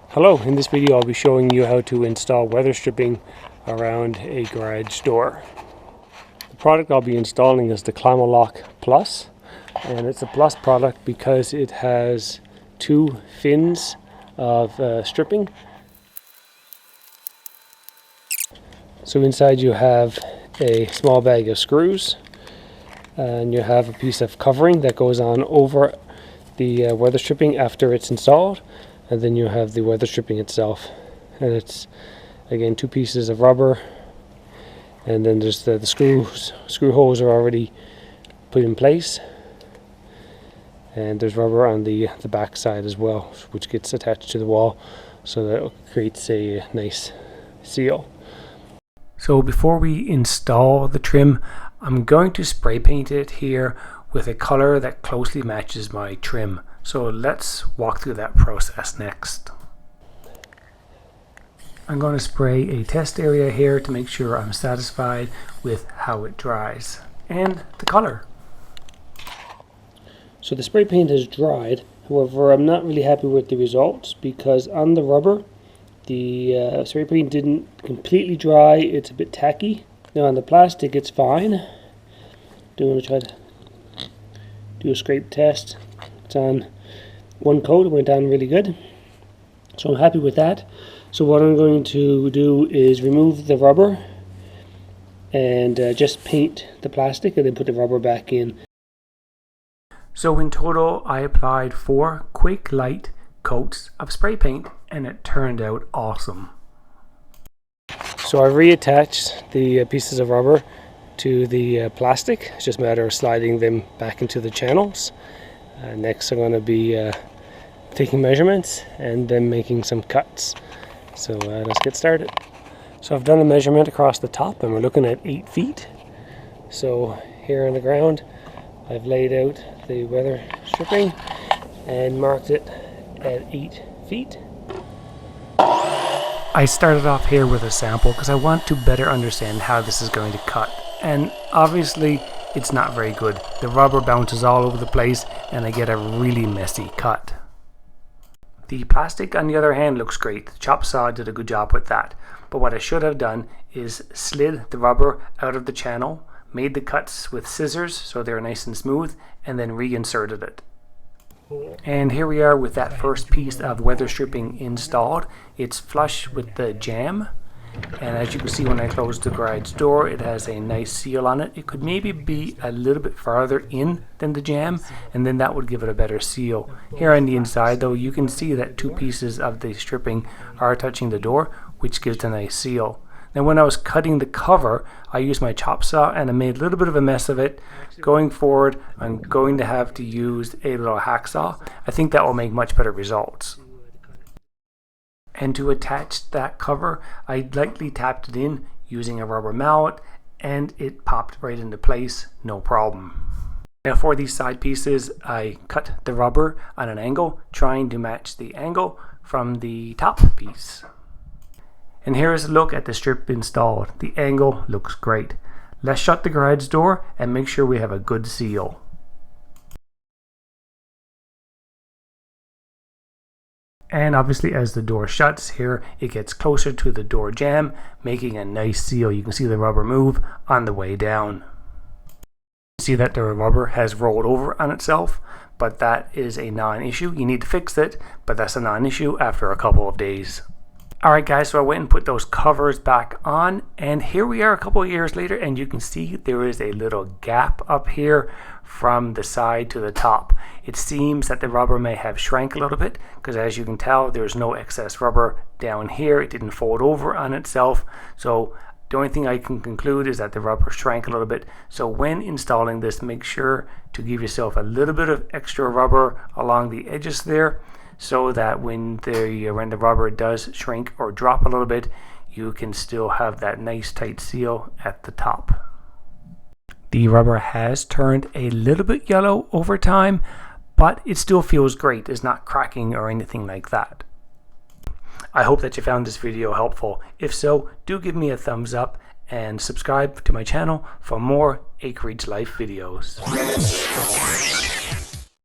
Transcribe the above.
Hello, in this video I'll be showing you how to install weather stripping around a garage door. The product I'll be installing is the Climalock Plus, and it's a Plus product because it has two fins of stripping. So inside you have a small bag of screws, and you have a piece of covering that goes on over the weather stripping after it's installed, and then you have the weather stripping itself, and it's again two pieces of rubber, and then there's the screw holes are already put in place, and there's rubber on the back side as well, which gets attached to the wall so that it creates a nice seal. So before we install the trim, I'm going to spray paint it here with a color that closely matches my trim. So let's walk through that process next. I'm going to spray a test area here to make sure I'm satisfied with how it dries and the color. So the spray paint has dried, however I'm not really happy with the results because on the rubber the spray paint didn't completely dry, it's a bit tacky. Now on the plastic it's fine. I'm going to try to do a scrape test. It's on one coat, it went on really good. So I'm happy with that. So what I'm going to do is remove the rubber and just paint the plastic and then put the rubber back in. So in total I applied 4 quick light coats of spray paint and it turned out awesome. So I reattached the pieces of rubber to the plastic. It's just a matter of sliding them back into the channels. Next I'm going to be taking measurements and then making some cuts. So let's get started. So I've done a measurement across the top and we're looking at 8 feet. So here on the ground I've laid out the weather stripping and marked it at 8 feet. I started off here with a sample because I want to better understand how this is going to cut, and obviously it's not very good. The rubber bounces all over the place and I get a really messy cut. The plastic on the other hand looks great. The chop saw did a good job with that, but what I should have done is slid the rubber out of the channel, made the cuts with scissors so they're nice and smooth, and then reinserted it. And here we are with that first piece of weather stripping installed. It's flush with the jamb, and as you can see when I close the garage door it has a nice seal on it. It could maybe be a little bit farther in than the jamb, and then that would give it a better seal. Here on the inside though you can see that 2 pieces of the stripping are touching the door, which gives a nice seal. Now when I was cutting the cover I used my chop saw and I made a little bit of a mess of it. Going forward I'm going to have to use a little hacksaw. I think that will make much better results. And to attach that cover I lightly tapped it in using a rubber mallet and it popped right into place, no problem. Now for these side pieces I cut the rubber on an angle, trying to match the angle from the top piece. And here is a look at the strip installed. The angle looks great. Let's shut the garage door and make sure we have a good seal. And obviously as the door shuts here it gets closer to the door jamb, making a nice seal. You can see the rubber move on the way down. You see that the rubber has rolled over on itself, but that is a non-issue. You need to fix it, but that's a non-issue after a couple of days. Alright guys, so I went and put those covers back on, and here we are a couple of years later, and you can see there is a little gap up here from the side to the top. It seems that the rubber may have shrank a little bit because as you can tell there's no excess rubber down here. It didn't fold over on itself, so the only thing I can conclude is that the rubber shrank a little bit. So when installing this, make sure to give yourself a little bit of extra rubber along the edges there, so that when the rubber does shrink or drop a little bit, you can still have that nice tight seal at the top. The rubber has turned a little bit yellow over time, but it still feels great. It's not cracking or anything like that. I hope that you found this video helpful. If so, do give me a thumbs up and subscribe to my channel for more Acreage Life videos.